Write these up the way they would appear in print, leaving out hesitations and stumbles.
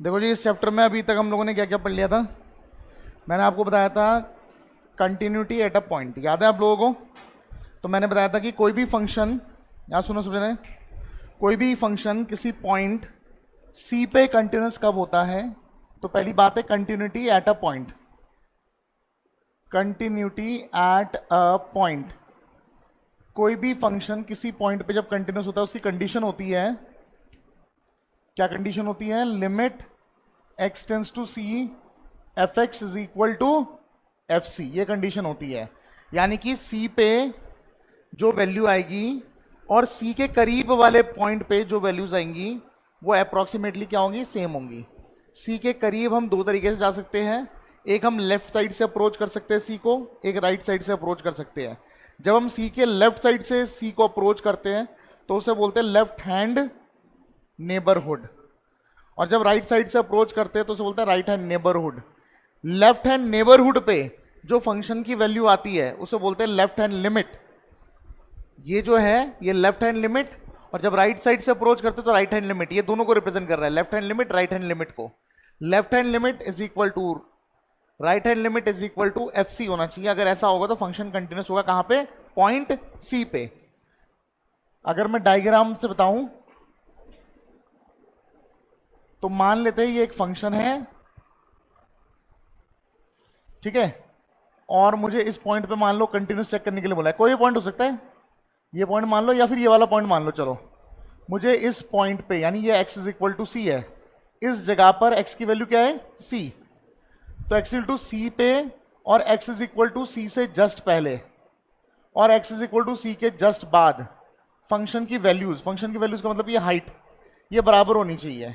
देखो जी, इस चैप्टर में अभी तक हम लोगों ने क्या क्या पढ़ लिया था। मैंने आपको बताया था कंटिन्यूटी एट अ पॉइंट, याद है आप लोगों को? तो मैंने बताया था कि कोई भी फंक्शन, यहाँ सुनो समझ रहे, कोई भी फंक्शन किसी पॉइंट सी पे कंटिन्यूस कब होता है। तो पहली बात है continuity at a point. Continuity at a point, कोई भी फंक्शन किसी पॉइंट पे जब कंटिन्यूस होता है उसकी कंडीशन होती है, क्या कंडीशन होती है? Limit x tends to c f x is equal to f c, ये कंडीशन होती है। यानी कि सी पे जो वैल्यू आएगी और सी के करीब वाले पॉइंट पे जो वैल्यूज आएंगी वो अप्रॉक्सीमेटली क्या होंगी? सेम होंगी। सी के करीब हम दो तरीके से जा सकते हैं, एक हम लेफ्ट साइड से अप्रोच कर सकते हैं सी को, एक राइट साइड से अप्रोच कर सकते हैं। जब हम सी के लेफ्ट साइड से सी को अप्रोच करते हैं तो उसे बोलते हैं लेफ्ट हैंड नेबरहुड, और जब राइट साइड से अप्रोच करते हैं तो उसे बोलते हैं right hand neighbourhood. Left hand neighbourhood पे जो फंक्शन की वैल्यू आती है उसे बोलते हैं लेफ्ट हैंड लिमिट। ये जो है ये लेफ्ट हैंड लिमिट, और जब राइट साइड से अप्रोच करते हैं तो राइट हैंड लिमिट। ये दोनों को रिप्रेजेंट कर रहा है, left hand limit, right hand limit को। Left hand limit is equal to right hand limit is equal to f c होना चाहिए। अगर ऐसा होगा तो फंक्शन कंटिन्यूस होगा कहां पे? पॉइंट सी पे। अगर मैं डायग्राम से बताऊं तो मान लेते हैं ये एक फंक्शन है, ठीक है, और मुझे इस पॉइंट पे मान लो कंटिन्यूस चेक करने के लिए बोला है। कोई भी पॉइंट हो सकता है, ये पॉइंट मान लो या फिर ये वाला पॉइंट मान लो। चलो मुझे इस पॉइंट पे, यानी ये x इज इक्वल टू सी है, इस जगह पर x की वैल्यू क्या है? c। तो x इक्वल टू सी पे और x इज इक्वल टू सी से जस्ट पहले और x इज इक्वल टू सी के जस्ट बाद फंक्शन की वैल्यूज का मतलब ये हाइट, ये बराबर होनी चाहिए।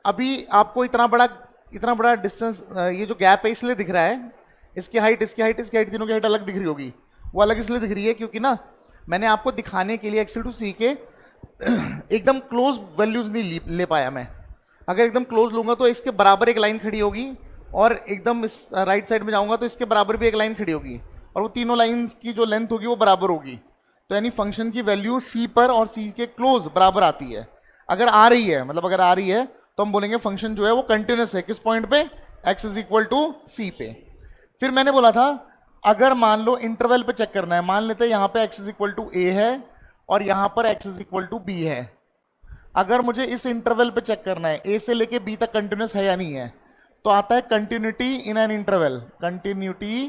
अभी आपको इतना बड़ा डिस्टेंस, ये जो गैप है इसलिए दिख रहा है, इसकी हाइट तीनों की हाइट अलग दिख रही होगी। वो अलग इसलिए दिख रही है क्योंकि ना मैंने आपको दिखाने के लिए एक्स टू सी के एकदम क्लोज वैल्यूज नहीं ले पाया मैं। अगर एकदम क्लोज लूंगा तो इसके बराबर एक लाइन खड़ी होगी, और एकदम इस राइट साइड में जाऊंगा तो इसके बराबर भी एक लाइन खड़ी होगी, और वो तीनों लाइंस की जो लेंथ होगी वो बराबर होगी। तो यानी फंक्शन की वैल्यू सी पर और सी के क्लोज बराबर आती है। अगर आ रही है, मतलब अगर आ रही है तो हम बोलेंगे फंक्शन जो है वो कंटिन्यूस है। किस पॉइंट पे? एक्स इज इक्वल टू सी पे। फिर मैंने बोला था अगर मान लो इंटरवल पे चेक करना है, मान लेते हैं यहां पे x is equal to a है और यहां पर x is equal to b है। अगर मुझे इस इंटरवल पे चेक करना है a से लेके b तक कंटिन्यूस है या नहीं है, तो आता है continuity in an interval. Continuity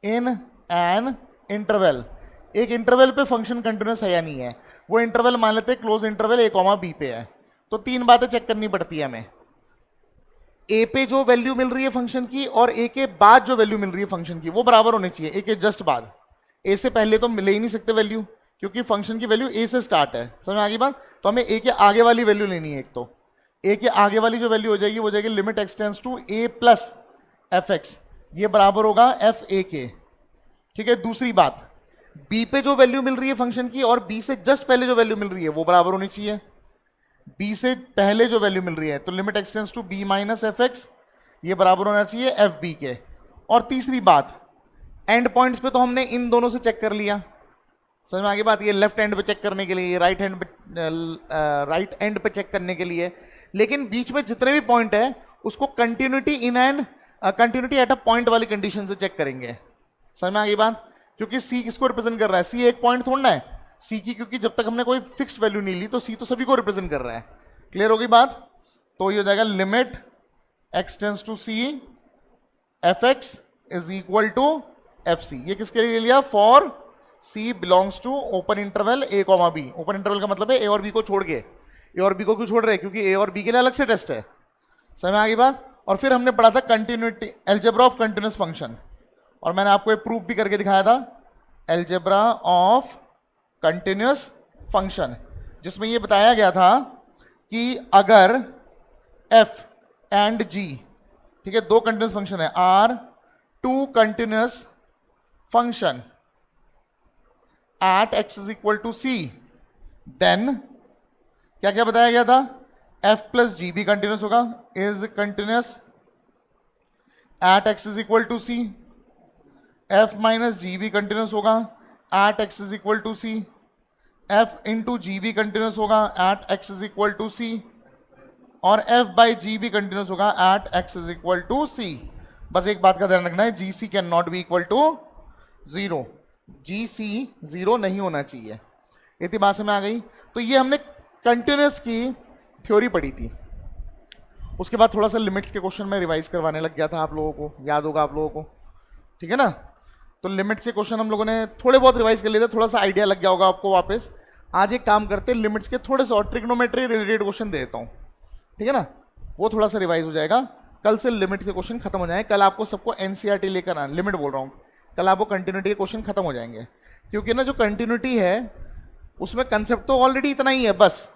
in an interval, एक इंटरवल पे फंक्शन कंटिन्यूस है या नहीं है। वो इंटरवल मान लेते हैं क्लोज इंटरवल a, b पे है। तो तीन बातें चेक करनी पड़ती है हमें, ए पे जो वैल्यू मिल रही है फंक्शन की और ए के बाद जो वैल्यू मिल रही है फंक्शन की वो बराबर होनी चाहिए। ए के जस्ट बाद, ए से पहले तो ले ही नहीं सकते वैल्यू, क्योंकि फंक्शन की वैल्यू ए से स्टार्ट है। समझ में आ गई बात? तो हमें ए के आगे वाली वैल्यू लेनी है। एक तो ए के आगे वाली जो वैल्यू हो जाएगी वो जाएगी limit x tends to a plus f x, ये बराबर होगा एफ ए के। ठीक है, दूसरी बात, बी पे जो वैल्यू मिल रही है फंक्शन की और बी से जस्ट पहले जो वैल्यू मिल रही है वो बराबर होनी चाहिए। बी से पहले जो वैल्यू मिल रही है तो limit x tends to b minus f x, ये बराबर होना चाहिए एफ बी के। और तीसरी बात, एंड पॉइंट्स पे तो हमने इन दोनों से चेक कर लिया। समझ में आ गई बात? ये लेफ्ट हैंड पे चेक करने के लिए, राइट एंड पे चेक करने के लिए, लेकिन बीच में जितने भी पॉइंट है उसको कंटिन्यूटी एट अ पॉइंट वाली कंडीशन से चेक करेंगे। समझ में आ गई बात? क्योंकि सी किसको रिप्रेजेंट कर रहा है? सी एक पॉइंट थोड़ा है सी की, क्योंकि जब तक हमने कोई फिक्स वैल्यू नहीं ली तो सी तो सभी को रिप्रेजेंट कर रहा है। क्लियर होगी बात? तो ये हो जाएगा limit x tends to c f x is equal to f c. ये किसके लिए लिया? For c belongs to open interval a comma b. Open interval का मतलब है ए और बी को छोड़ के। ए और बी को क्यों छोड़ रहे हैं? क्योंकि ए और बी के लिए अलग से टेस्ट है। समझ में आ गई बात? और फिर हमने पढ़ा था continuity, algebra of continuous function, और मैंने आपको एक प्रूफ भी करके दिखाया था, एल्जेब्रा ऑफ कंटिन्यूस फंक्शन, जिसमें यह बताया गया था कि अगर f एंड g, ठीक है, दो कंटिन्यूस फंक्शन है, are two continuous function at x is equal to c, then क्या क्या बताया गया था? f प्लस जी भी कंटिन्यूस होगा, is continuous at x is equal to c. f minus g भी कंटिन्यूस होगा at x is equal to c. f into g भी कंटिन्यूस होगा at x is equal to c. और f by g भी continuous होगा at x is equal to c. बस एक बात का ध्यान रखना है, g c can not be equal to zero, g c zero नहीं होना चाहिए। इतनी बात से में आ गई। तो ये हमने कंटिन्यूस की थ्योरी पढ़ी थी। उसके बाद थोड़ा सा लिमिट्स के क्वेश्चन में रिवाइज करवाने लग गया था, आप लोगों को याद होगा आप लोगों को, ठीक है ना। तो लिमिट्स के क्वेश्चन हम लोगों ने थोड़े बहुत रिवाइज कर लिए थे, थोड़ा सा आइडिया लग गया होगा आपको वापस। आज एक काम करते हैं, लिमिट्स के थोड़े से और ट्रिग्नोमेट्री रिलेटेड क्वेश्चन दे देता हूँ, ठीक है ना, वो थोड़ा सा रिवाइज हो जाएगा। कल से लिमिट के क्वेश्चन खत्म हो जाएंगे। कल आपको सबको एनसीईआरटी लेकर आना, लिमिट बोल रहा हूँ, कल आपको कंटिन्यूटी के क्वेश्चन खत्म हो जाएंगे। क्योंकि ना जो कंटिन्यूटी है उसमें कंसेप्ट तो ऑलरेडी इतना ही है बस,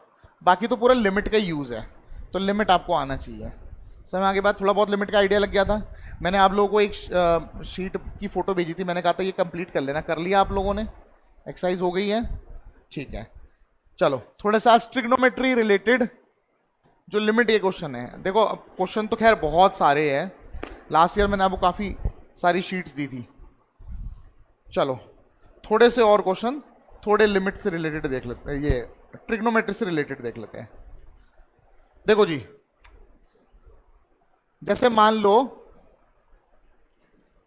बाकी तो पूरा लिमिट का यूज है। तो लिमिट आपको आना चाहिए। समय आगे बाद थोड़ा बहुत लिमिट का आइडिया लग गया था। मैंने आप लोगों को एक शीट की फोटो भेजी थी, मैंने कहा था ये कंप्लीट कर लेना, कर लिया आप लोगों ने, एक्सरसाइज हो गई है, ठीक है। चलो थोड़ा सा ट्रिग्नोमेट्री रिलेटेड जो लिमिट ये क्वेश्चन है, देखो अब क्वेश्चन तो खैर बहुत सारे हैं, लास्ट ईयर मैंने आपको काफ़ी सारी शीट्स दी थी। चलो थोड़े से और क्वेश्चन थोड़े लिमिट से रिलेटेड देख लेते हैं, ये ट्रिग्नोमेट्री से रिलेटेड देख लेते हैं। देखो जी, जैसे मान लो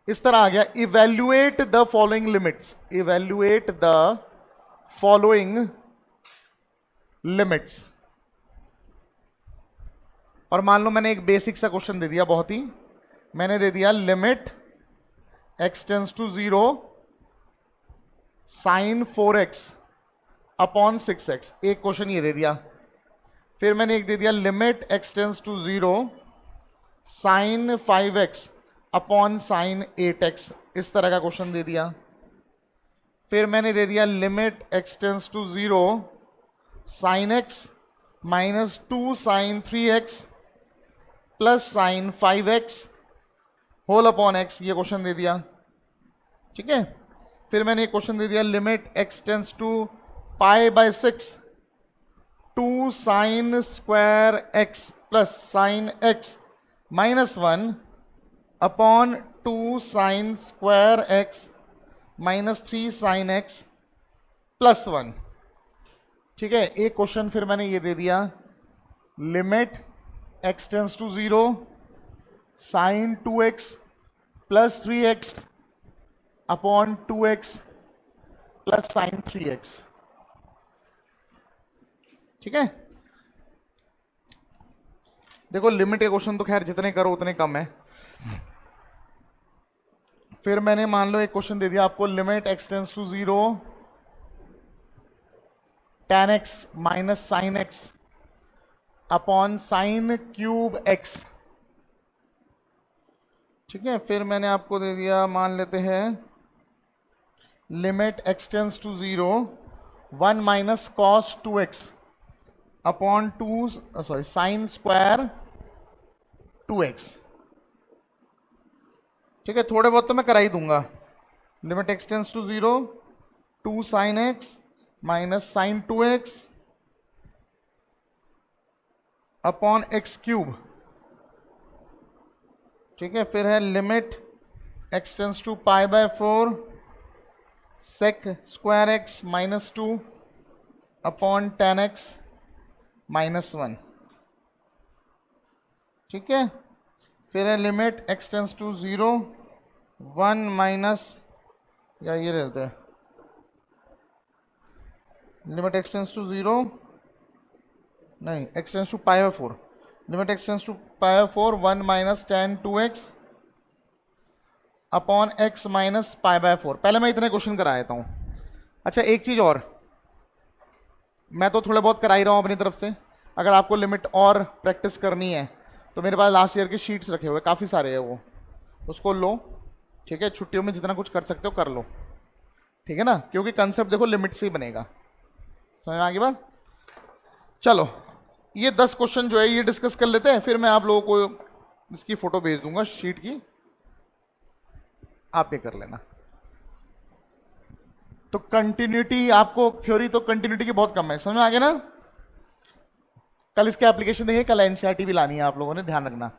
इस तरह आ गया, evaluate the following limits, evaluate the following limits. और मान लो मैंने एक बेसिक सा क्वेश्चन दे दिया, बहुत ही, मैंने दे दिया limit x tends to 0 sine 4x upon 6x, एक क्वेश्चन ये दे दिया। फिर मैंने एक दे दिया limit x tends to 0 sine 5x upon sine 8x, इस तरह का क्वेश्चन दे दिया। फिर मैंने दे दिया limit x tends to 0 sine x minus 2 sine 3x plus sine 5x whole upon x, ये क्वेश्चन दे दिया, ठीक है। फिर मैंने एक क्वेश्चन दे दिया limit x tends to pi by 6 2 sine square x plus sine x minus 1 upon 2 sine square x minus 3 sine x plus 1, ठीक है। एक क्वेश्चन फिर मैंने ये दे दिया limit x tends to 0 sine 2x plus 3x upon 2x plus sine 3x, ठीक है। देखो लिमिट के क्वेश्चन तो खैर जितने करो उतने कम है। फिर मैंने मान लो एक क्वेश्चन दे दिया आपको limit x tends to 0 tan x minus sine x upon sine cube x, ठीक है। फिर मैंने आपको दे दिया, मान लेते हैं limit x tends to 0 1 minus cos 2x upon 2 sine square 2x, ठीक है। थोड़े बहुत तो मैं करा ही दूंगा। Limit x tends to 0 2 sine x minus sine 2x upon x cube, ठीक है। फिर है limit x tends to pi by 4 sec square x minus 2 upon tan x minus 1, ठीक है। फिर है limit x tends to 0 1 minus, या ये रहता है लिमिट एक्स टेंस टू 0 नहीं x tends to pi by 4, limit x tends to pi by 4 1 minus tan 2x upon x minus pi by 4। पहले मैं इतने क्वेश्चन करा देता हूँ। अच्छा एक चीज़ और, मैं तो थोड़े बहुत करा ही रहा हूँ अपनी तरफ से, अगर आपको लिमिट और प्रैक्टिस करनी है तो मेरे पास लास्ट ईयर के शीट्स रखे हुए काफ़ी सारे हैं, वो उसको लो, ठीक है। छुट्टियों में जितना कुछ कर सकते हो कर लो, ठीक है ना, क्योंकि कंसेप्ट देखो लिमिट से ही बनेगा। समझ में आगे बात। चलो ये 10 क्वेश्चन जो है ये डिस्कस कर लेते हैं, फिर मैं आप लोगों को इसकी फोटो भेज दूंगा शीट की, आप ये कर लेना। तो कंटिन्यूटी आपको थ्योरी तो कंटिन्यूटी की बहुत कम है, समझ में आ गया ना। कल इसके एप्लीकेशन देखिए, कल एनसीईआरटी भी लानी है आप लोगों ने, ध्यान रखना।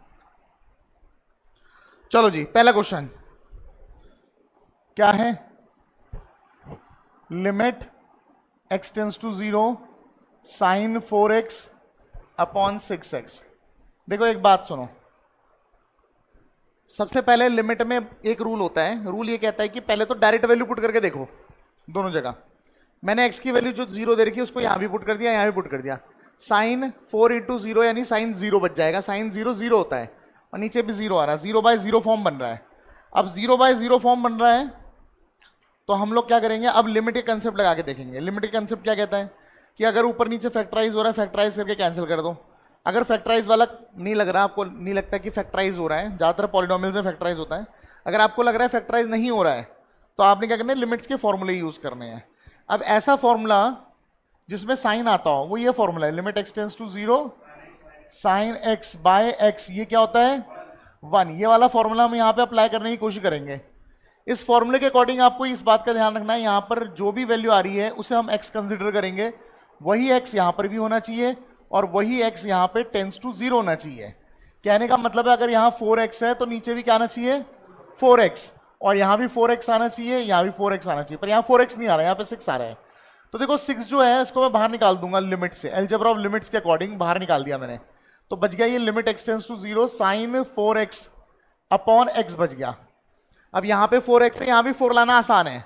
चलो जी पहला क्वेश्चन क्या है, limit x tends to 0 sine 4x upon 6x, देखो एक बात सुनो, सबसे पहले लिमिट में एक रूल होता है, रूल ये कहता है कि पहले तो डायरेक्ट वैल्यू पुट करके देखो दोनों जगह। मैंने x की वैल्यू जो 0 दे रखी है उसको यहां भी पुट कर दिया, यहां भी पुट कर दिया। साइन 4 इंटू 0 यानी साइन 0 बच जाएगा, साइन 0 0 होता है और नीचे भी 0 आ रहा है, 0/0 फॉर्म बन रहा है। अब 0/0 फॉर्म बन रहा है तो हम लोग क्या करेंगे, अब लिमिट के कंसेप्ट लगा के देखेंगे। लिमिट के कंसेप्ट क्या कहता है कि अगर ऊपर नीचे फैक्टराइज हो रहा है, फैक्टराइज करके कैंसिल कर दो। अगर फैक्टराइज वाला नहीं लग रहा, आपको नहीं लगता कि फैक्टराइज हो रहा है, ज़्यादातर पॉलिनोमियल्स में फैक्टराइज होता है, अगर आपको लग रहा है फैक्टराइज नहीं हो रहा है तो आपने क्या करना है, लिमिट्स के फॉर्मूले यूज़ करने हैं। अब ऐसा फॉर्मूला जिसमें साइन आता हो वो ये फॉर्मूला है, limit x tends to 0 sine x by x, ये क्या होता है 1। ये वाला फॉर्मूला हम यहाँ पे अप्लाई करने की कोशिश करेंगे। इस फॉर्मूले के अकॉर्डिंग आपको इस बात का ध्यान रखना है, यहाँ पर जो भी वैल्यू आ रही है उसे हम x कंसिडर करेंगे, वही x यहाँ पर भी होना चाहिए और वही x यहाँ पे टेंड्स टू 0 होना चाहिए। कहने का मतलब है अगर यहाँ 4x है तो नीचे भी क्या आना चाहिए 4x, और यहाँ भी 4x आना चाहिए, यहाँ भी 4x आना चाहिए, पर यहाँ 4x नहीं आ रहा है, यहाँ पे 6 आ रहा है। तो देखो 6 जो है इसको मैं बाहर निकाल दूंगा लिमिट से, अलजेब्रा ऑफ लिमिट्स के अकॉर्डिंग बाहर निकाल दिया मैंने, तो बच गया ये limit x tends to 0 sine 4x upon x बच गया। अब यहाँ पे 4x है, यहाँ भी 4 लाना आसान है।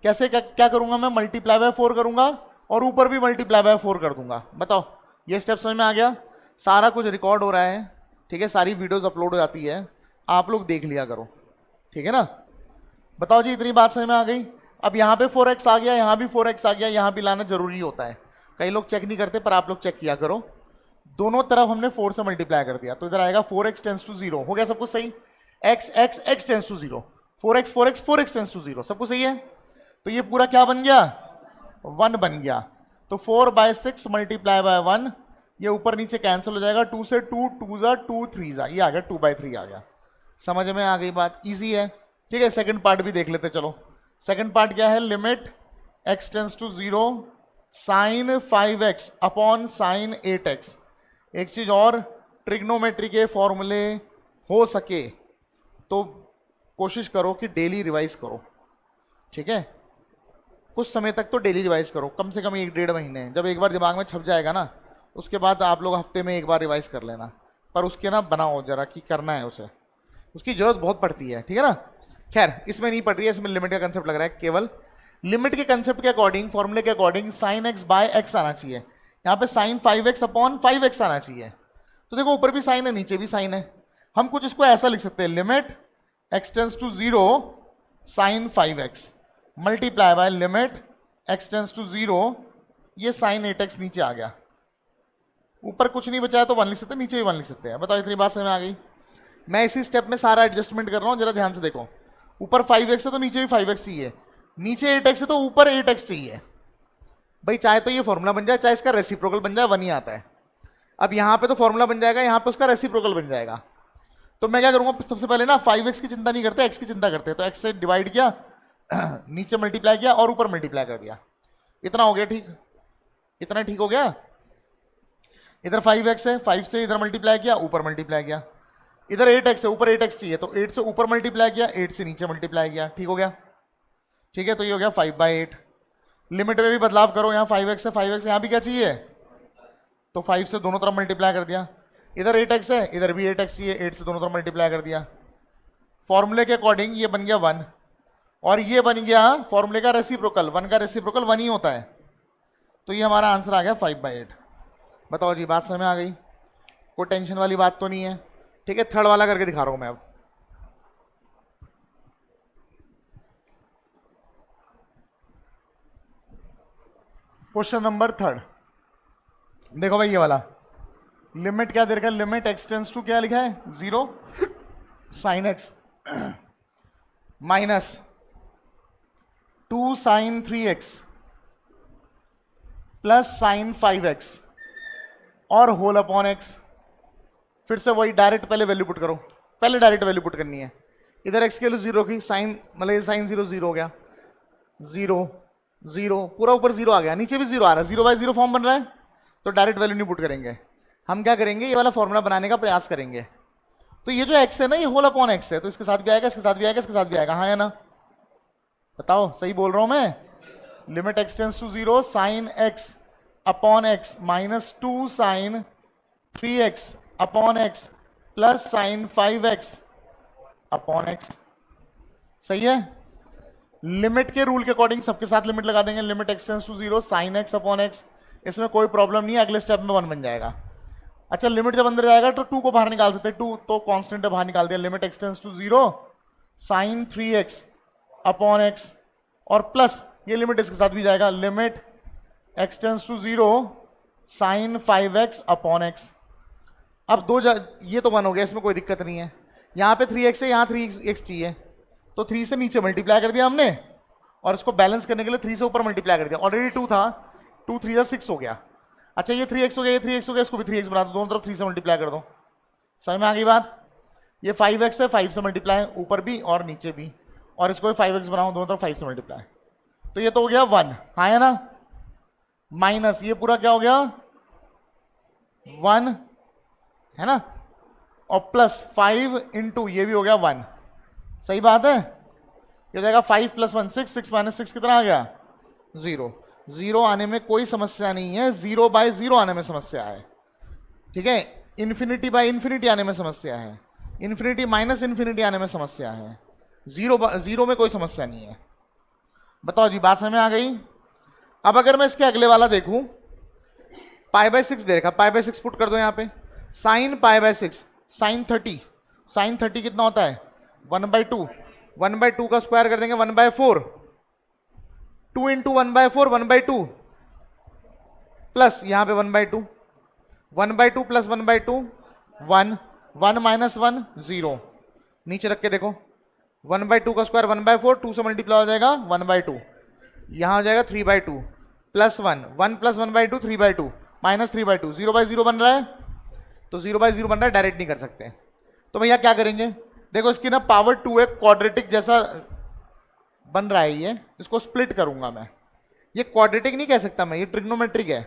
कैसे क्या करूंगा मैं, मल्टीप्लाई बाय 4 करूंगा और ऊपर भी मल्टीप्लाई बाय 4 कर दूंगा। बताओ ये स्टेप समझ में आ गया? सारा कुछ रिकॉर्ड हो रहा है, ठीक है, सारी वीडियोस अपलोड हो जाती है, आप लोग देख लिया करो, ठीक है ना। बताओ जी इतनी बात समझ में आ गई? अब यहाँ पे 4x आ गया, यहाँ भी 4x आ गया, यहाँ भी लाना जरूरी होता है। कई लोग चेक नहीं करते पर आप लोग चेक किया करो। दोनों तरफ हमने 4 से मल्टीप्लाई कर दिया तो इधर आएगा 4x टेंड्स टू 0, हो गया सब कुछ सही। x tends to 0, 4x tends to 0, सब कुछ सही है। तो ये पूरा क्या बन गया 1 बन गया। तो 4/6 मल्टीप्लाई बाय 1, ये ऊपर नीचे कैंसिल हो जाएगा, 2 से 2 2 जा 2 3 जा, ये आ गया 2/3 आ गया। समझ में आ गई बात? इजी है, ठीक है। सेकंड पार्ट भी देख लेते चलो। सेकंड पार्ट क्या है, limit x tends to 0 sine 5x upon sine 8x। एक चीज और, ट्रिग्नोमेट्री के फॉर्मूले हो सके तो कोशिश करो कि डेली रिवाइज करो, ठीक है। कुछ समय तक तो डेली रिवाइज करो, कम से कम 1-1.5 महीने। जब एक बार दिमाग में छप जाएगा ना उसके बाद आप लोग हफ्ते में एक बार रिवाइज कर लेना, पर उसके ना बनाओ जरा कि करना है उसे, उसकी जरूरत बहुत पड़ती है, ठीक है ना। खैर इसमें नहीं पड़ रही है, इसमें लिमिट का कंसेप्ट लग रहा है। केवल लिमिट के कंसेप्ट के अकॉर्डिंग, फॉर्मूले के according sine x by x आना चाहिए। यहाँ पे साइन 5x अपॉन 5x आना चाहिए। तो देखो ऊपर भी साइन है नीचे भी साइन है, हम कुछ इसको ऐसा लिख सकते हैं, limit x tends to 0 sine 5x multiply by limit x tends to 0, ये साइन 8x नीचे आ गया। ऊपर कुछ नहीं बचा है तो 1 लिख सकते हैं, नीचे भी 1 लिख सकते हैं। बताओ इतनी बात समझ में आ गई? मैं इसी स्टेप में सारा एडजस्टमेंट कर रहा हूं, जरा ध्यान से देखो। ऊपर 5x है तो नीचे भी 5x चाहिए, नीचे 8x है तो ऊपर 8x चाहिए। भाई चाहे तो ये फॉर्मूला बन जाए, चाहे इसका रेसिप्रोकल बन जाए, 1 ही आता है। अब यहाँ पे तो फॉर्मूला बन जाएगा, यहाँ पे उसका रेसिप्रोकल बन जाएगा। तो मैं क्या करूंगा, सबसे पहले ना 5x की चिंता नहीं करते, x की चिंता करते हैं। तो x से डिवाइड किया, नीचे मल्टीप्लाई किया और ऊपर मल्टीप्लाई कर दिया, इतना हो गया, ठीक, इतना ठीक हो गया। इधर 5x है, 5 से इधर मल्टीप्लाई किया, ऊपर मल्टीप्लाई किया। इधर 8x है, ऊपर 8x चाहिए तो 8 से ऊपर मल्टीप्लाई किया, 8 से नीचे मल्टीप्लाई किया, ठीक हो गया, ठीक है। तो ये हो गया 5/8। लिमिट में भी बदलाव करो, यहाँ 5x है, 5x यहाँ भी क्या चाहिए, तो 5 से दोनों तरफ मल्टीप्लाई कर दिया। इधर 8x है, इधर भी 8x चाहिए, 8 से दोनों तरफ मल्टीप्लाई कर दिया। फॉर्मूले के अकॉर्डिंग ये बन गया 1 और ये बन गया फॉर्मूले का रेसिप्रोकल। 1 का रेसिप्रोकल 1 ही होता है, तो ये हमारा आंसर आ गया 5/8। बताओ जी बात समझ में आ गई? कोई टेंशन वाली बात तो नहीं है, ठीक है। थर्ड वाला करके दिखा रहा हूं मैं अब। क्वेश्चन नंबर 3, देखो भाई ये वाला लिमिट क्या दे रखा है, लिमिट x टेंड्स टू क्या लिखा है 0 sine x minus 2 sine 3x plus sine 5x और होल अपॉन x। फिर से वही डायरेक्ट पहले वैल्यू पुट करो, पहले डायरेक्ट वैल्यू पुट करनी है। इधर x के लिए 0 की साइन, मतलब ये साइन 0 0 हो गया, 0 0 पूरा ऊपर 0 आ गया, नीचे भी 0 आ रहा है, 0/0 फॉर्म बन रहा है। तो डायरेक्ट वैल्यू नहीं पुट करेंगे, हम क्या करेंगे, ये वाला फॉर्मूला बनाने का प्रयास करेंगे। तो ये जो x है ना, ये होल अपॉन x है, तो इसके साथ भी आएगा, इसके साथ भी आएगा, इसके साथ भी आएगा, हाँ या ना? बताओ सही बोल रहा हूं मैं? Limit x tends to 0 sine x upon x minus 2 sine 3x upon x plus sine 5x upon x. सही है। लिमिट के रूल के अकॉर्डिंग सबके साथ लिमिट लगा देंगे, limit x tends to 0 sine x upon x. इसमें कोई प्रॉब्लम नहीं है, अगले स्टेप में 1 बन जाएगा। अच्छा, लिमिट जब अंदर जाएगा तो 2 को बाहर निकाल सकते हैं, 2 तो कांस्टेंट है, बाहर निकाल दिया। Limit x tends to 0 sine 3x upon x और प्लस ये लिमिट इसके साथ भी जाएगा, limit x tends to 0 sine 5x upon x. अब ये तो 1 हो गया, इसमें कोई दिक्कत नहीं है। यहां पे 3x है, यहां 3x चाहिए, तो 3 से नीचे मल्टीप्लाई कर दिया हमने और इसको बैलेंस करने के लिए 3 से ऊपर मल्टीप्लाई कर दिया। ऑलरेडी 2 था, 2 3 6 हो गया। अच्छा, ये 3x हो गया, ये 3x हो गया, इसको भी 3x बना दो, दोनों तरफ 3 से मल्टीप्लाई कर दो। समझ में आ गई बात? ये 5x है, 5 से मल्टीप्लाई ऊपर भी और नीचे भी, और इसको भी 5x बनाओ, दोनों तरफ 5 से मल्टीप्लाई। तो ये तो हो गया 1, हाँ है ना। माइनस ये पूरा क्या हो गया 1 है ना, और प्लस 5 इंटू ये भी हो गया 1। सही बात है। ये हो जाएगा 5 + 1 6, 6 - 6 कितना आ गया 0। 0 आने में कोई समस्या नहीं है, 0/0 आने में समस्या है। ठीक है, ∞/∞ आने में समस्या है, ∞ - आने में समस्या है, 0 में कोई समस्या नहीं है। बताओ जी, बात समझ में आ गई? अब अगर मैं इसके अगले वाला देखूं, π/6 दे रखा, π/6 पुट कर दो यहां पे, साइन π/6 साइन 30, साइन 30 कितना होता है 1/2, 1/2 का स्क्वायर कर देंगे 1/4, 2 इंटू 1/4 1/2 प्लस यहां पे 1/2, 1/2 प्लस 1/2 1, 1 - 1 0, नीचे रख के देखो 1/2 का स्क्वायर 1/4, 2 से मल्टीप्लाई हो जाएगा 1/2, यहां हो जाएगा 3/2 प्लस 1, 1 + 1/2 3/2 माइनस 3/2, 0/0 बन रहा है, तो 0/0 बन रहा है, डायरेक्ट नहीं कर सकते। तो भैया क्या करेंगे, देखो इसकी ना पावर 2 है, क्वाड्रेटिक जैसा बन रहा है ये, इसको स्प्लिट करूंगा मैं। ये क्वाड्रेटिक नहीं कह सकता मैं, ये ट्रिग्नोमेट्रिक है,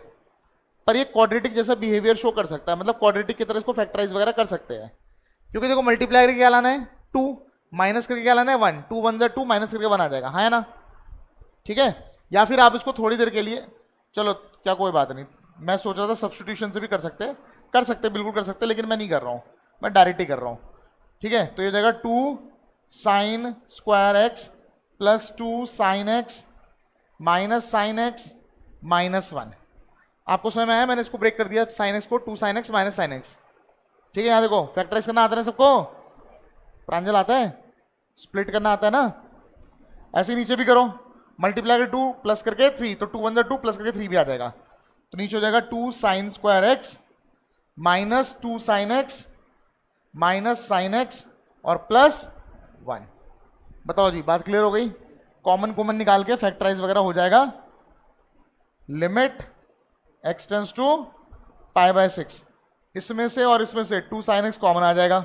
पर ये क्वाड्रेटिक जैसा बिहेवियर शो कर सकता है, मतलब क्वाड्रेटिक की तरह इसको फैक्टराइज वगैरह कर सकते हैं। क्योंकि देखो मल्टीप्लाई करके क्या लाना है 2, माइनस करके क्या लाना है 1, 2 1 2 माइनस करके 1 आ जाएगा, हाँ है ना। ठीक है, या फिर आप इसको थोड़ी देर के लिए, चलो क्या कोई बात नहीं, मैं सोच रहा था सब्स्टिट्यूशन से भी कर सकते हैं, बिल्कुल कर सकते हैं, लेकिन मैं नहीं कर रहा हूं, मैं डायरेक्ट ही कर रहा हूं। ठीक है, तो ये जाएगा 2 sine square x plus 2 sine x minus sine x minus 1। आपको समझ में आया? मैंने इसको ब्रेक कर दिया, साइन एक्स को 2 sine x minus sine x. ठीक है, यहां देखो फैक्टराइज करना आता है सबको, प्रांजल आता है, स्प्लिट करना आता है ना। ऐसे नीचे भी करो, मल्टीप्लाई कर 2 प्लस करके 3, तो 2 1 2 प्लस करके 3 भी आ जाएगा, तो नीचे हो जाएगा 2 sine square x minus 2 sine x minus sine x और प्लस 1। बताओ जी, बात क्लियर हो गई? कॉमन निकाल के फैक्टराइज वगैरह हो जाएगा। लिमिट एक्स टेंस टू π/6, इसमें से और इसमें से 2 साइन एक्स कॉमन आ जाएगा,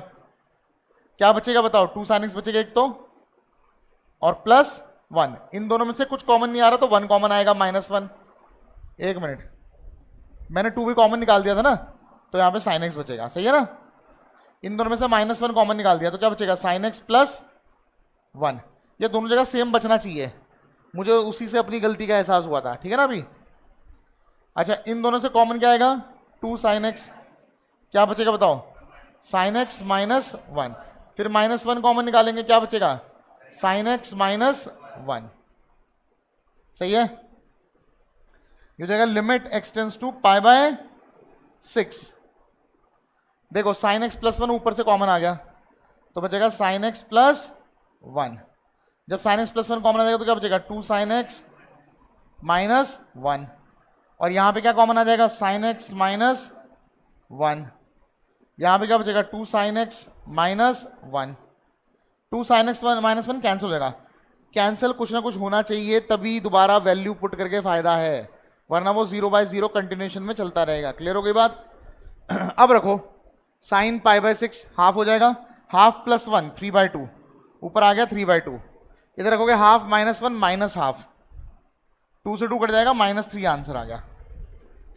क्या बचेगा बताओ? 2 साइन एक्स बचेगा एक तो, और प्लस 1, इन दोनों में से कुछ कॉमन नहीं आ रहा तो 1 कॉमन आएगा -1। एक मिनट, मैंने 2 भी कॉमन निकाल दिया था ना, तो यहां पे साइन एक्स बचेगा, सही है ना। इन दोनों में से -1 कॉमन निकाल दिया तो क्या बचेगा साइन एक्स प्लस 1। ये दोनों जगह सेम बचना चाहिए, मुझे उसी से अपनी गलती का एहसास हुआ था, ठीक है ना अभी। अच्छा, इन दोनों से कॉमन क्या आएगा 2 साइन एक्स, क्या बचेगा बताओ साइन एक्स माइनस 1, फिर -1 कॉमन निकालेंगे, क्या बचेगा साइन एक्स माइनस 1। सही है, ये हो जाएगा लिमिट एक्स टेंस टू π/6। देखो साइन एक्स प्लस 1 ऊपर से कॉमन आ गया तो बचेगा साइन एक्स प्लस 1। जब साइन एक्स प्लस 1 कॉमन आ जाएगा तो क्या बचेगा 2 साइन एक्स माइनस 1, और यहां पे क्या कॉमन आ जाएगा साइन एक्स माइनस 1, यहां पे क्या बचेगा 2 sine x minus 1। 2 sine x minus 1 cancel हो जाएगा, कैंसिल कुछ ना कुछ होना चाहिए तभी दोबारा वैल्यू पुट करके फायदा है, वरना वो 0/0 कंटिन्यूएशन में चलता रहेगा। क्लियर हो गई बात? अब रखो साइन π/6 हाफ हो जाएगा, हाफ प्लस 1 3/2, ऊपर आ गया 3/2, इधर रखोगे हाफ -1 माइनस हाफ, 2 से 2 कट जाएगा -3 आंसर आ गया।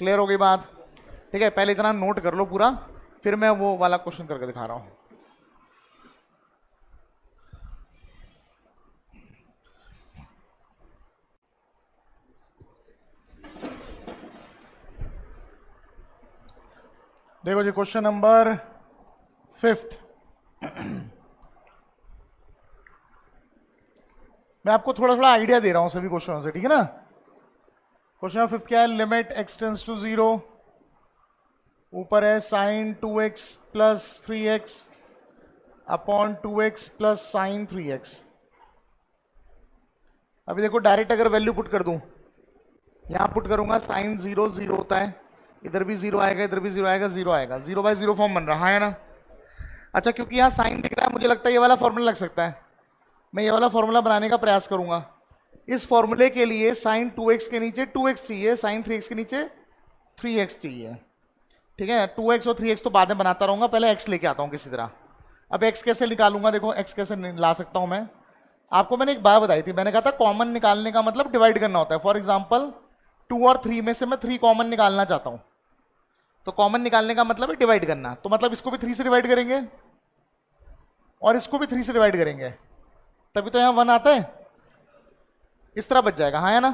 क्लियर हो गई बात? ठीक है, पहले इतना नोट कर लो पूरा, फिर मैं वो वाला क्वेश्चन करके दिखा रहा हूं। देखो जी क्वेश्चन नंबर 5। मैं आपको थोड़ा थोड़ा आइडिया दे रहा हूं सभी क्वेश्चनों से, ठीक है ना। क्वेश्चन नंबर 5 क्या है? लिमिट x टेंड्स टू 0, ऊपर है sine 2x plus 3x upon 2x plus sine 3x। अभी देखो डायरेक्ट अगर वैल्यू पुट कर दूं, यहां पुट करूंगा साइन 0 0 होता है, इधर भी 0 आएगा, इधर भी 0 आएगा, 0 आएगा, 0/0 फॉर्म बन रहा है ना। अच्छा क्योंकि यहां साइन दिख रहा है, मुझे लगता है ये वाला फॉर्मूला लग सकता है। मैं ये वाला फॉर्मूला बनाने का प्रयास करूंगा। इस फॉर्मूले के लिए साइन 2x के नीचे 2x चाहिए, साइन 3x के नीचे 3x चाहिए, ठीक है। 2x और 3x तो बाद में बनाता रहूंगा, पहले x लेके आता हूं किसी तरह। अब x कैसे निकालूंगा? देखो x कैसे ला सकता हूं मैं। आपको मैंने एक बात बताई थी, मैंने कहा था कॉमन निकालने का मतलब डिवाइड करना होता है। फॉर एग्जाम्पल 2 और 3 में से मैं 3 कॉमन निकालना चाहता हूं, तो कॉमन निकालने का मतलब है डिवाइड करना। तो मतलब इसको भी 3 से डिवाइड करेंगे और इसको भी 3 से डिवाइड करेंगे, तभी तो यहां 1 आता है, इस तरह बच जाएगा, हाँ है ना।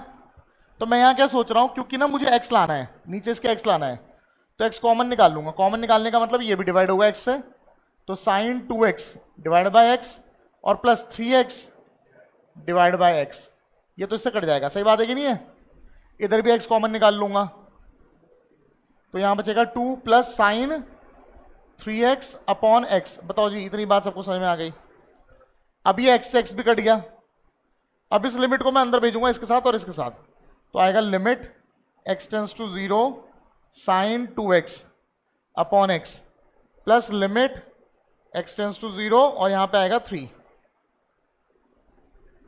तो मैं यहां क्या सोच रहा हूं, क्योंकि ना मुझे x लाना है, नीचे इसके x लाना है, तो x कॉमन निकाल लूंगा। कॉमन निकालने का मतलब ये भी डिवाइड होगा x से, तो sine 2x divide by x और plus 3x divide by x, ये तो इससे कट जाएगा, सही बात है कि नहीं है। इधर भी x कॉमन निकाल लूंगा, तो यहां बचेगा 2 plus sine 3x upon x। बताओ जी, इतनी बात सबको समझ में आ गई। अब ये x से x भी कट गया। अब इस लिमिट को मैं अंदर भेजूंगा इसके साथ और इसके साथ, तो आएगा limit x tends to 0 sine 2x upon x plus limit x tends to 0 और यहां पे आएगा 3,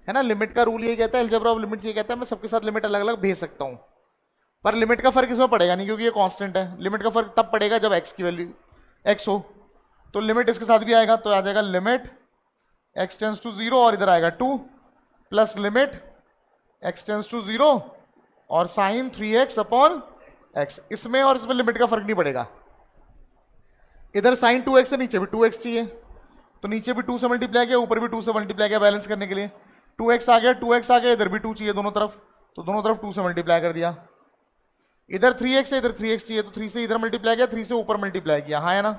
है ना। लिमिट का रूल ये कहता है, अलजेब्रा ऑफ लिमिट्स ये कहता है मैं सबके साथ लिमिट अलग अलग भेज सकता हूं, पर लिमिट का फर्क इसमें पड़ेगा नहीं क्योंकि ये कांस्टेंट है। लिमिट का फर्क तब पड़ेगा जब x की वैल्यू x हो, तो लिमिट इसके साथ भी आएगा, तो आ जाएगा लिमिट x टेंड्स टू 0 और इधर आएगा 2 plus limit x tends to 0 और साइन 3x अपॉन x। इसमें और इसमें लिमिट का फर्क नहीं पड़ेगा। इधर साइन 2x से नीचे भी 2x चाहिए, तो नीचे भी 2 से मल्टीप्लाई किया, ऊपर भी 2 से मल्टीप्लाई किया बैलेंस करने के लिए। 2x आ गया, 2x आ गया, इधर भी 2 चाहिए दोनों तरफ, तो दोनों तरफ 2 से मल्टीप्लाई कर दिया। इधर 3x है, इधर 3x चाहिए, तो 3 से इधर मल्टीप्लाई किया, 3 से ऊपर मल्टीप्लाई किया, हाँ है ना।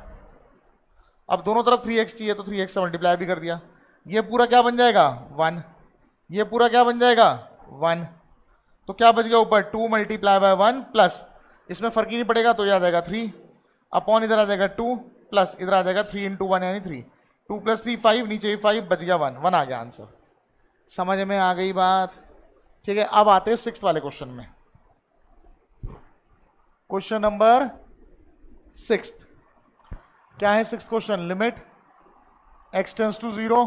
अब दोनों तरफ 3x चाहिए, तो 3x से मल्टीप्लाई भी कर दिया। ये पूरा क्या बन जाएगा 1, ये पूरा क्या बन जाएगा 1, तो क्या बच गया ऊपर 2 मल्टीप्लाई बाय 1 प्लस, इसमें फर्क ही नहीं पड़ेगा, तो ये आ जाएगा 3 अपॉन इधर आ जाएगा 2 प्लस इधर आ जाएगा 3 इंटू 1 यानी 3, 2 प्लस 3 5, नीचे 5 बच गया 1, 1 आ गया आंसर। समझ में आ गई बात, ठीक है। अब आते हैं 6th वाले क्वेश्चन में। क्वेश्चन नंबर 6 क्या है? 6th question, limit x tends to 0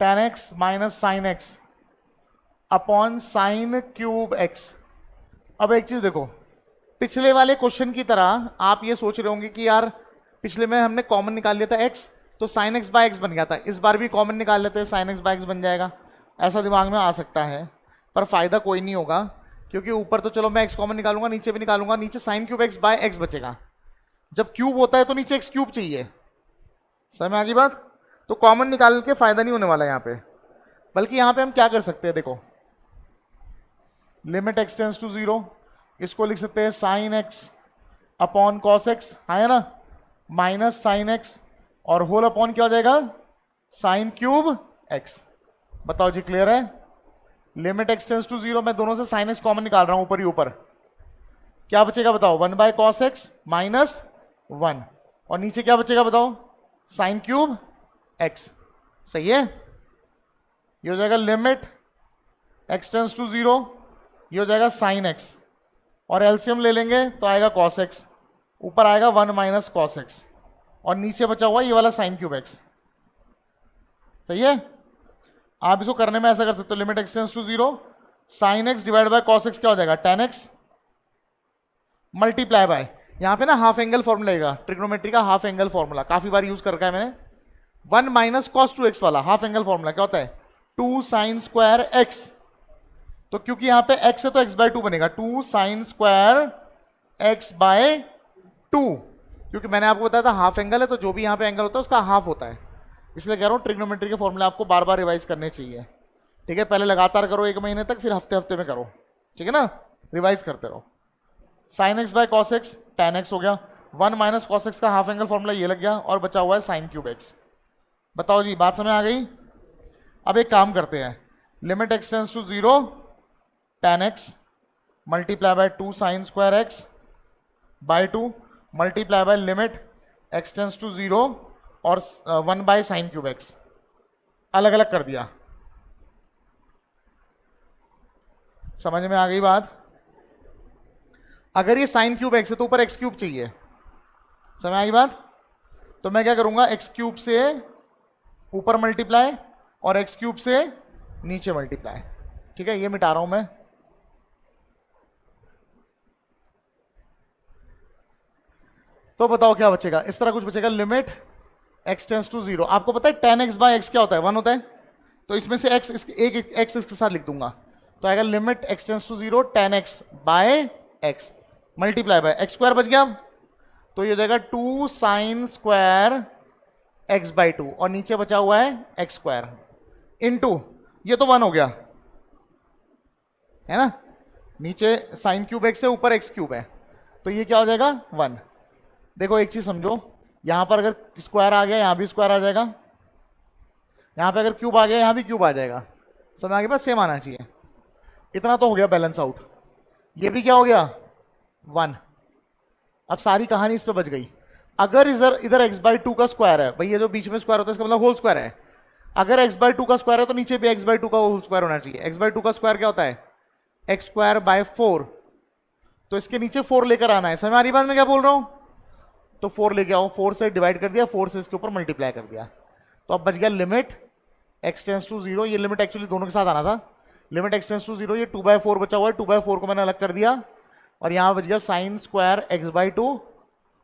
tan x minus sine x upon sine cube x। अब एक चीज देखो, पिछले वाले क्वेश्चन की तरह आप ये सोच रहे होंगे कि यार पिछले में हमने कॉमन निकाल लिया था x, तो साइन x बाय x बन गया था, इस बार भी कॉमन निकाल लेते हैं साइन x बाय x बन जाएगा, ऐसा दिमाग में आ सकता है, पर फायदा कोई नहीं होगा, क्योंकि ऊपर तो चलो मैं x कॉमन निकालूंगा, नीचे भी निकालूंगा, नीचे sine cube x by x बचेगा। जब क्यूब होता है तो नीचे x क्यूब चाहिए, समझ में आ गई बात। तो कॉमन निकाल के फायदा नहीं होने वाला यहाँ पे, बल्कि यहाँ पे हम क्या कर सकते हैं, देखो लिमिट x टेंड्स टू 0, इसको लिख सकते हैं sine x upon cos x, है ना, माइनस साइन x और होल अपॉन क्या हो जाएगा साइन क्यूब x। बताओ जी क्लियर है। लिमिट x टेंड्स टू 0, मैं दोनों से साइन x कॉमन निकाल रहा हूं ऊपर ही ऊपर, क्या बचेगा बताओ 1 बाय कॉस x माइनस 1 और नीचे क्या बचेगा बताओ साइन क्यूब x, सही है। ये हो जाएगा लिमिट x टेंड्स टू 0, ये हो जाएगा साइन x और एलसीएम ले लेंगे तो आएगा कॉस x, ऊपर आएगा 1 माइनस कॉस x और नीचे बचा हुआ ये वाला साइन क्यूब x, सही है। आप इसको करने में ऐसा कर सकते हो, limit x tends to 0 sine x divide by cos x क्या हो जाएगा tan x मल्टीप्लाई बाय, यहां पे ना हाफ एंगल फॉर्मूला लगेगा, ट्रिग्नोमेट्री का हाफ एंगल फॉर्मूला काफी बार यूज कर रखा है मैंने। 1 माइनस कॉस 2x वाला हाफ एंगल फॉर्मूला क्या होता है 2 साइन स्क्वायर x, तो क्योंकि यहां पे x है तो x बाय 2 बनेगा, 2 साइन स्क्वायर x बाय 2, क्योंकि मैंने आपको बताया था हाफ एंगल है तो जो भी यहां पे एंगल होता है उसका हाफ होता है, इसलिए कह रहा हूं ट्रिग्नोमेट्री के फॉर्मूला आपको बार बार रिवाइज करने चाहिए, ठीक है। पहले लगातार करो 1 महीने तक, फिर हफ्ते हफ्ते में करो, ठीक है ना, रिवाइज करते रहो। Sine x by cos x tan x हो गया, 1 माइनस कॉस एक्स का हाफ एंगल फॉर्मूला ये लग गया और बचा हुआ है साइन क्यूब एक्स। बताओ जी, बात समझ आ गई? अब एक काम करते हैं, limit x tends to 0 tan x multiply by 2 sine square x by 2 multiply by limit x tends to 0 और 1 बाय साइन क्यूब एक्स। अलग अलग कर दिया। समझ में आ गई बात? अगर ये साइन क्यूब एक्स है तो ऊपर एक्स क्यूब चाहिए। समझ आ गई बात? तो मैं क्या करूंगा, एक्स क्यूब से ऊपर मल्टीप्लाई और एक्स क्यूब से नीचे मल्टीप्लाई। ठीक है, ये मिटा रहा हूं मैं। तो बताओ क्या बचेगा? इस तरह कुछ बचेगा, लिमिट एक्स टेंस टू 0। आपको पता है tan x बाय एक्स क्या होता है? 1 होता है। तो इसमें से x एक एक्स इसके साथ लिख दूंगा, तो आएगा limit x tends to 0 tan x by x multiply by x square बच गया। तो ये हो जाएगा 2 साइन स्क्वायर एक्स बाई 2 और नीचे बचा हुआ है एक्स स्क्वायर इनटू, ये तो 1 हो गया है ना, नीचे साइन क्यूब एक्स है, ऊपर एक्स क्यूब है, तो ये क्या हो जाएगा 1। देखो एक चीज समझो, यहां पर अगर स्क्वायर आ गया यहां भी स्क्वायर आ जाएगा, यहां पे अगर क्यूब आ गया यहां भी क्यूब आ जाएगा। समझ आगे, बस सेम आना चाहिए। इतना तो हो गया बैलेंस आउट। ये भी क्या हो गया 1। अब सारी कहानी इस पे बच गई। अगर इधर एक्स बाई 2 का स्क्वायर है, भाई ये जो बीच में स्क्वायर होता है इसका मतलब होल स्क्वायर है। अगर एक्स बाई 2 का स्क्वायर है तो नीचे भी एक्स बाई 2 का होल स्क्वायर होना चाहिए। एक्स बाई 2 का स्क्वायर क्या होता है? X square by 4। तो इसके नीचे 4 लेकर आना है। समझ आ रही बात मैं क्या बोल रहा हूं? तो 4 लेके आओ, 4 से डिवाइड कर दिया, 4 से इसके ऊपर मल्टीप्लाई कर दिया, तो अब बच गया लिमिट एक्स टेंस टू 0। ये लिमिट एक्चुअली दोनों के साथ आना था। लिमिट एक्स टेंस टू 0, ये 2/4 बचा हुआ है, 2/4 को मैंने अलग कर दिया और यहां बच गया साइन स्क्वायर एक्स बाई 2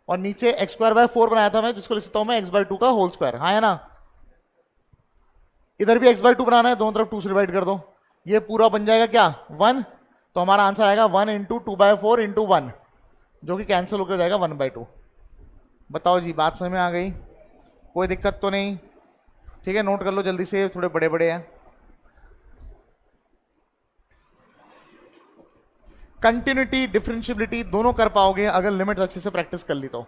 और नीचे एक्स स्क्वायर बाय 4 बनाया था मैं, जिसको लिख सकता हूं मैं एक्स बाई 2 का होल स्क्वायर। हाँ है ना? इधर भी एक्स बाई 2 बनाना है, दोनों तरफ 2 से डिवाइड कर दो, ये पूरा बन जाएगा क्या 1। तो हमारा आंसर आएगा 1 इंटू 2/4 इंटू 1, जो कि कैंसिल होकर जाएगा 1/2। बताओ जी, बात समझ में आ गई? कोई दिक्कत तो नहीं? ठीक है, नोट कर लो जल्दी से, थोड़े बड़े बड़े हैं। कंटिन्यूटी डिफरेंशियबिलिटी दोनों कर पाओगे अगर लिमिट अच्छे से प्रैक्टिस कर ली तो।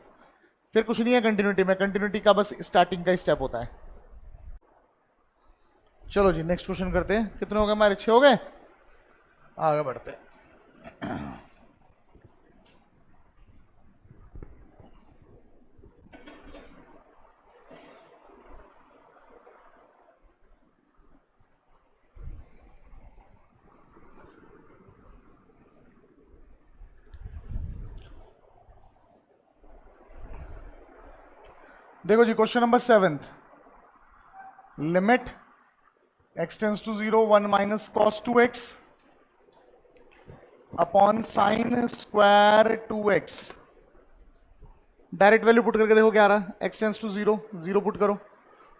फिर कुछ नहीं है कंटिन्यूटी में, कंटिन्यूटी का बस स्टार्टिंग का स्टेप होता है। चलो जी नेक्स्ट क्वेश्चन करते हैं। कितने हो गए हमारे? 6 हो गए। आगे बढ़ते हैं। देखो जी question number 7, limit x tends to 0 1 minus cos 2x upon sine square 2x। Direct value put करके देखो क्या आ रहा है। एक्स टेंस टू 0, 0 पुट करो,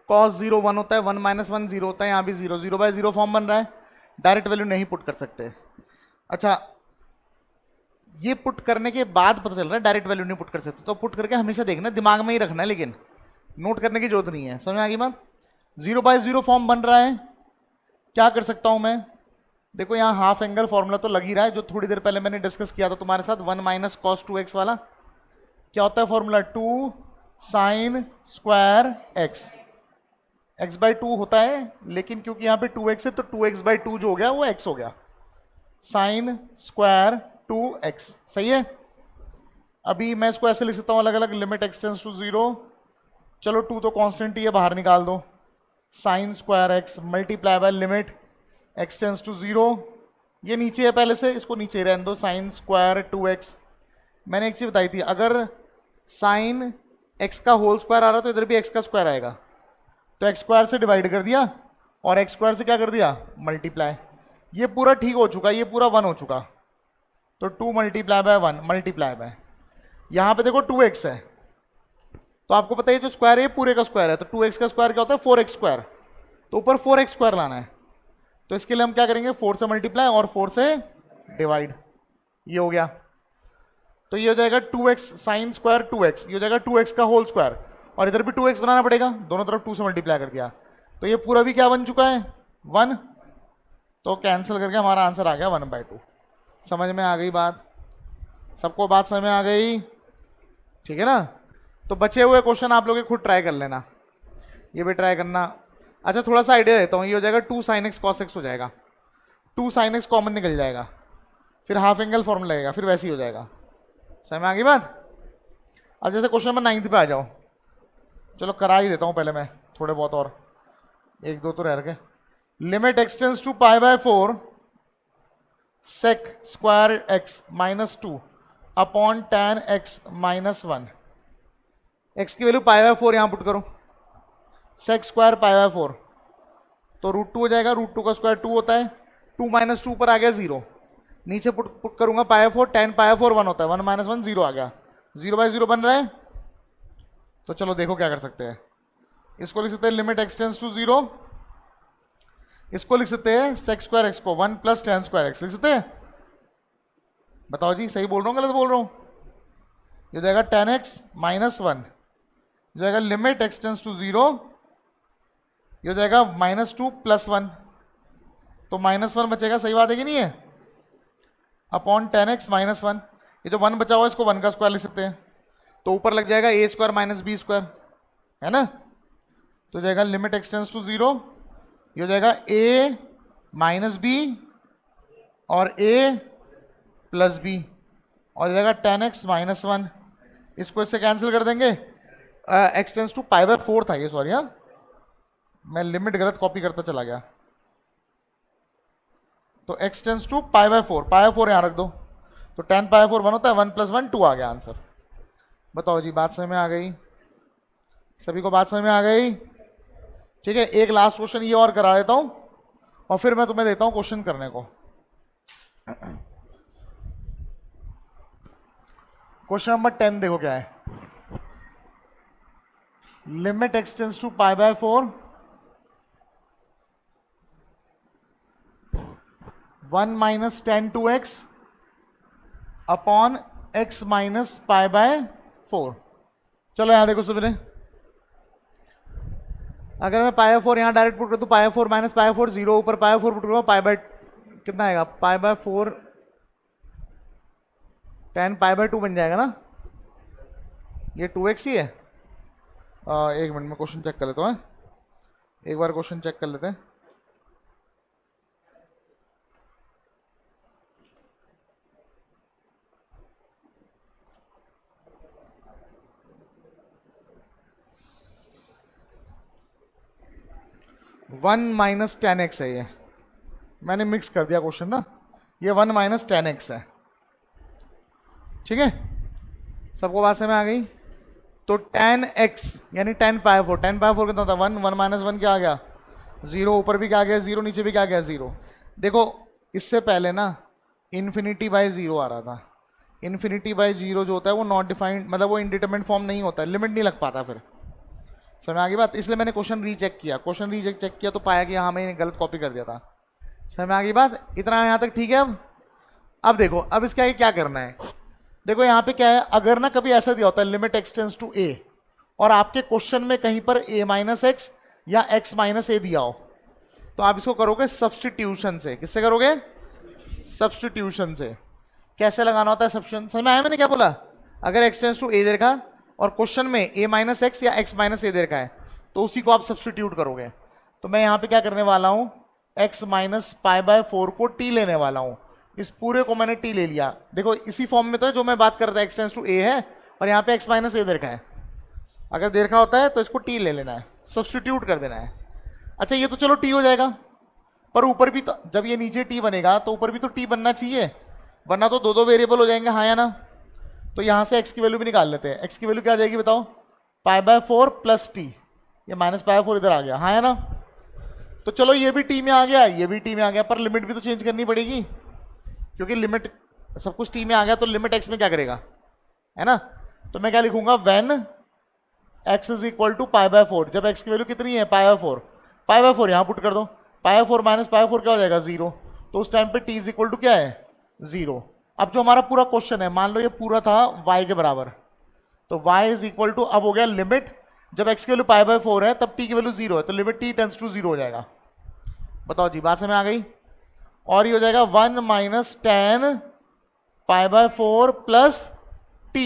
कॉस 0 1 होता है, 1 माइनस 1 0 होता है, यहाँ भी 0, 0/0 फॉर्म बन रहा है। डायरेक्ट वैल्यू नहीं पुट कर सकते। अच्छा, ये पुट करने के बाद पता चल रहा है डायरेक्ट वैल्यू नहीं पुट कर सकते, तो पुट करके हमेशा देखना, दिमाग में ही रखना है, लेकिन नोट करने की जरूरत नहीं है। समझ आ गई बात? 0/0 फॉर्म बन रहा है, क्या कर सकता हूं मैं? देखो यहां हाफ एंगल फॉर्मूला तो लग ही रहा है, जो थोड़ी देर पहले मैंने डिस्कस किया था तुम्हारे साथ, 1 माइनस कॉस 2x वाला। क्या होता है formula? 2 sine square x. x/2 होता है, लेकिन क्योंकि यहां पे 2x है तो 2x/2 जो हो गया वो x हो गया, साइन स्क्वायर 2x। सही है? अभी मैं इसको ऐसे लिख सकता हूं अलग अलग, लिमिट एक्स टेंस टू 0, चलो 2 तो कांस्टेंट ही है, बाहर निकाल दो, sine square x multiply by limit x tends to 0, ये नीचे है पहले से, इसको नीचे रहने दो, साइन स्क्वायर 2x। मैंने एक चीज बताई थी, अगर साइन x का होल स्क्वायर आ रहा तो इधर भी x का स्क्वायर आएगा, तो x स्क्वायर से डिवाइड कर दिया और x स्क्वायर से क्या कर दिया? मल्टीप्लाई। ये पूरा ठीक हो चुका, ये पूरा 1 हो चुका, तो 2 मल्टीप्लाई बाय 1 मल्टीप्लाई बाय, यहां पे देखो 2x है, तो आपको पता है जो स्क्वायर है पूरे का स्क्वायर है, तो 2x का स्क्वायर क्या होता है? 4x स्क्वायर, तो ऊपर 4x स्क्वायर लाना है, तो इसके लिए हम क्या करेंगे? 4 से मल्टीप्लाई और 4 से डिवाइड, ये हो गया। तो ये हो जाएगा 2x साइन स्क्वायर 2x, ये हो जाएगा 2x का होल स्क्वायर, और इधर भी 2x बनाना पड़ेगा, दोनों तरफ 2 से मल्टीप्लाई कर दिया, तो ये पूरा भी क्या बन चुका है? 1। तो कैंसिल करके हमारा आंसर आ गया 1/2। समझ में आ गई बात? सबको बात समझ में आ गई? ठीक है ना। तो बचे हुए क्वेश्चन आप लोग खुद ट्राई कर लेना, ये भी ट्राई करना। अच्छा थोड़ा सा आइडिया देता हूँ, ये हो जाएगा 2 sin x cos x हो जाएगा, 2 sin x कॉमन निकल जाएगा, फिर हाफ एंगल फॉर्म लगेगा, फिर वैसे ही हो जाएगा। समझ में आ गई बात। अब जैसे क्वेश्चन नंबर 9 पे आ जाओ, चलो करा ही देता हूँ पहले मैं थोड़े बहुत और, एक दो तो रह गए। Limit x tends to pi by 4 sec square x minus 2 upon tan x minus 1। x की वैल्यू पाई बाय 4 यहां पुट करो, sec स्क्वायर पाई बाय 4 तो √2 हो जाएगा, √2 का स्क्वायर 2 होता है, 2 माइनस 2 पर आ गया 0, नीचे पुट करूंगा पाई बाय 4, tan पाई बाय 4 1 होता है, 1 माइनस 1 0 आ गया, 0 बाय 0 बन रहा है। तो चलो देखो क्या कर सकते हैं, इसको लिख सकते हैं लिमिट एक्सटेंस टू 0, इसको लिख सकते हैं sec स्क्वायर x को 1 प्लस tan स्क्वायर x लिख सकते हैं। बताओ जी सही बोल रहा हूँ गलत बोल रहा हूँ। ये जाएगा tan x माइनस 1, जाएगा लिमिट एक्सटेंस टू 0, ये जाएगा -2 प्लस 1, तो -1 बचेगा, सही बात है कि नहीं है, अपॉन tan x माइनस 1। ये जो 1 बचा हुआ है इसको 1 का स्क्वायर लिख सकते हैं, तो ऊपर लग जाएगा a square minus b square, है ना। तो जाएगा लिमिट एक्सटेंस टू 0, ये हो जाएगा a माइनस बी और a प्लस बी, और जाएगा tan x माइनस 1, इसको इससे कैंसिल कर देंगे। एक्सटेंस टू पाई बाय 4 था ये, सॉरी हाँ मैं लिमिट गलत कॉपी करता चला गया। तो x tends to pi by 4, pi by 4 यहां रख दो, तो tan पाई बाय 4 1 होता है, 1 प्लस 1 2 आ गया आंसर। बताओ जी बात समझ में आ गई, सभी को बात समझ में आ गई। ठीक है, एक लास्ट क्वेश्चन ये और करा देता हूं और फिर मैं तुम्हें देता हूं क्वेश्चन करने को। क्वेश्चन नंबर 10 देखो क्या है, limit x tends to pi by 4 1 minus tan 2x upon x minus pi by 4। चलो यहां देखो सुबह, अगर मैं पाई बाय 4 यहां डायरेक्ट पुट कर दूं, पाई बाय 4 माइनस पाई बाय 4 0, ऊपर पाई बाय 4 पुट करूंगा, पाई बाय कितना आएगा, पाई बाय 4 tan पाई बाय 2 बन जाएगा ना, ये 2x ही है। एक मिनट में क्वेश्चन चेक कर लेता हूँ, एक बार क्वेश्चन चेक कर लेते हैं। वन माइनस tan x है, ये मैंने मिक्स कर दिया क्वेश्चन ना, ये 1 माइनस tan x है। ठीक है, सबको बात समझ में आ गई। तो tan x यानी tan पाई 4, tan पाई 4 कितना होता है 1, 1 माइनस 1 क्या आ गया 0, ऊपर भी क्या आ गया 0, नीचे भी क्या आ गया 0। देखो इससे पहले ना इन्फिनिटी बाई 0 आ रहा था, इन्फिनिटी बाई 0 जो होता है वो नॉट डिफाइंड, मतलब वो इंडिटरमिनेट फॉर्म नहीं होता, लिमिट नहीं लग पाता, फिर समझ में आ गई बात। इसलिए मैंने क्वेश्चन रीचेक किया, क्वेश्चन रीचेक चेक किया तो पाया कि हाँ मैंने गलत कॉपी कर दिया था। समझ में आ गई बात, इतना यहाँ तक ठीक है। अब देखो अब इसके आगे क्या करना है, देखो यहाँ पे क्या है, अगर ना कभी ऐसा दिया होता है लिमिट एक्सटेंस टू a और आपके क्वेश्चन में कहीं पर a माइनस एक्स या x माइनस ए दिया हो, तो आप इसको करोगे सब्सटीट्यूशन से। किससे करोगे, सब्सटीट्यूशन से। कैसे लगाना होता है सब्सटीट्यूशन, समझ में आया मैंने क्या बोला। अगर एक्सटेंस टू a दे रखा और क्वेश्चन में a माइनस एक्स या x माइनस ए दे रखा है, तो उसी को आप सब्सटीट्यूट करोगे। तो मैं यहाँ पे क्या करने वाला हूं, x माइनस पाई बाय 4 को t लेने वाला हूं, इस पूरे को मैंने t ले लिया। देखो इसी फॉर्म में तो है जो मैं बात कर रहा था, एक्सटेंस टू a है और यहाँ पे x माइनस ए दे रखा है, अगर दे रखा होता है तो इसको t ले लेना है, सब्सटीट्यूट कर देना है। अच्छा ये तो चलो t हो जाएगा, पर ऊपर भी तो जब ये नीचे t बनेगा तो ऊपर भी तो t बनना चाहिए, वरना तो दो दो वेरिएबल हो जाएंगे, हाँ या ना। तो यहां से x की वैल्यू भी निकाल लेते हैं, x की वैल्यू क्या आ जाएगी बताओ, पाई बाय 4 प्लस टी, ये माइनस पाई 4 इधर आ गया, हाँ या ना। तो चलो ये भी t में आ गया, ये भी t में आ गया, पर लिमिट भी तो चेंज करनी पड़ेगी, क्योंकि लिमिट सब कुछ t में आ गया तो लिमिट x में क्या करेगा, है ना। तो मैं क्या लिखूंगा, when x is equal to pi by 4, जब x की वैल्यू कितनी है पाई बाय 4, पाई बाय 4 यहां पुट कर दो, पाई बाय 4 माइनस पाई बाय 4 क्या हो जाएगा 0, तो उस टाइम पे t इज इक्वल टू क्या है 0। अब जो हमारा पूरा क्वेश्चन है, मान लो ये पूरा था y के बराबर, तो y इज इक्वल टू, अब हो गया लिमिट, जब x की वैल्यू पाई बाय 4 है तब t की वैल्यू 0 है, तो लिमिट t टेंड्स टू 0 हो जाएगा। बताओ जी बात समझ में आ गई। और ये हो जाएगा 1 minus tan pi by 4 plus t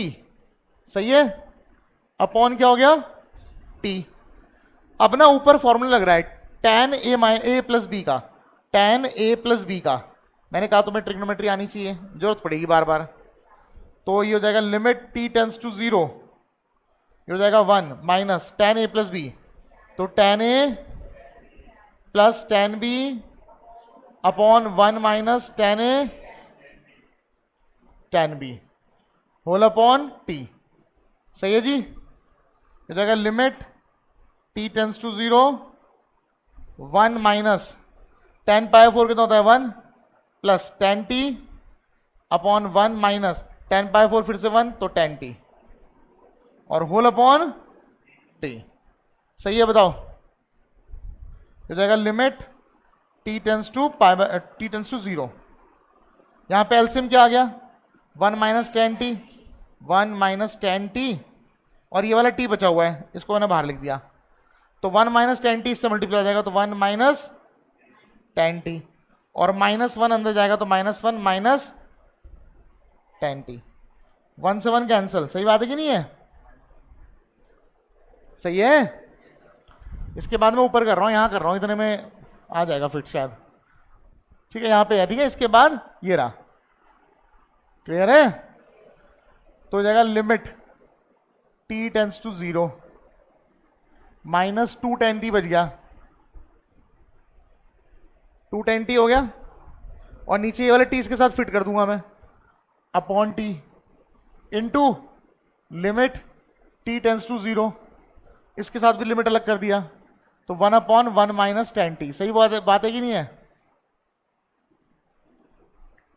सही है, अपॉन क्या हो गया टी। अब ना ऊपर फॉर्मूला लग रहा है tan a प्लस बी का, tan a प्लस बी का। मैंने कहा तुम्हें ट्रिग्नोमेट्री आनी चाहिए, जरूरत पड़ेगी बार बार। तो ये हो जाएगा लिमिट t टेंस टू 0, ये हो जाएगा 1 minus tan a plus b, तो tan a plus tan b अपॉन 1 minus tan a tan b whole upon t। सही है जी, हो जाएगा limit t tends to 0 1 minus tan pi 4 कितना होता है 1 plus tan t upon 1 minus tan pi 4 फिर से 1 तो tan t और होल अपॉन t। सही है, बताओ, हो जाएगा लिमिट t टेंस टू 0। यहां पे एलसीएम क्या आ गया 1 minus tan t, 1 minus tan t और ये वाला t बचा हुआ है, इसको मैंने बाहर लिख दिया, तो 1 माइनस tan t इससे मल्टीप्लाई हो जाएगा, तो 1 माइनस tan t और माइनस 1 अंदर जाएगा तो माइनस 1 माइनस tan t, 1 से 1 कैंसिल। सही बात है कि नहीं है, सही है। इसके बाद मैं ऊपर कर रहा हूं, यहां कर रहा हूं, इतने में आ जाएगा फिट शायद, ठीक है, यहां पे है, ठीक है। इसके बाद ये रहा, क्लियर है, तो हो जाएगा limit t tends to 0 minus 2 tan t बच गया, 2 tan t हो गया, और नीचे ये वाले t इसके साथ फिट कर दूंगा मैं, upon t into limit t tends to 0, इसके साथ भी लिमिट अलग कर दिया, तो 1 अपॉन 1 माइनस tan t। सही बात है कि नहीं है,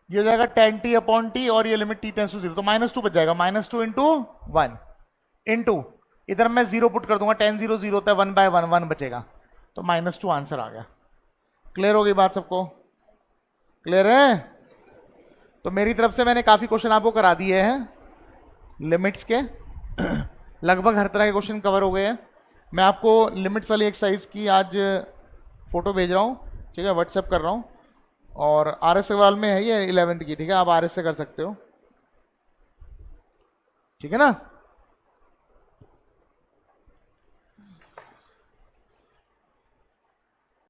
ये हो जाएगा tan t अपॉन t और ये लिमिट t टेंस टू 0, तो -2 बच जाएगा, -2 इंटू 1 इंटू इधर मैं 0 पुट कर दूंगा, tan 0 0 होता है, 1 बाय 1 1 बचेगा, तो -2 आंसर आ गया। क्लियर हो गई बात सबको, क्लियर है। तो मेरी तरफ से मैंने काफी क्वेश्चन आपको करा दिए हैं लिमिट्स के, लगभग हर तरह के क्वेश्चन कवर हो गए हैं। मैं आपको लिमिट्स वाली एक्सरसाइज की आज फोटो भेज रहा हूँ, ठीक है, व्हाट्सएप कर रहा हूँ, और RS अग्रवाल में है ये 11th की, ठीक है, आप RS से कर सकते हो, ठीक है ना।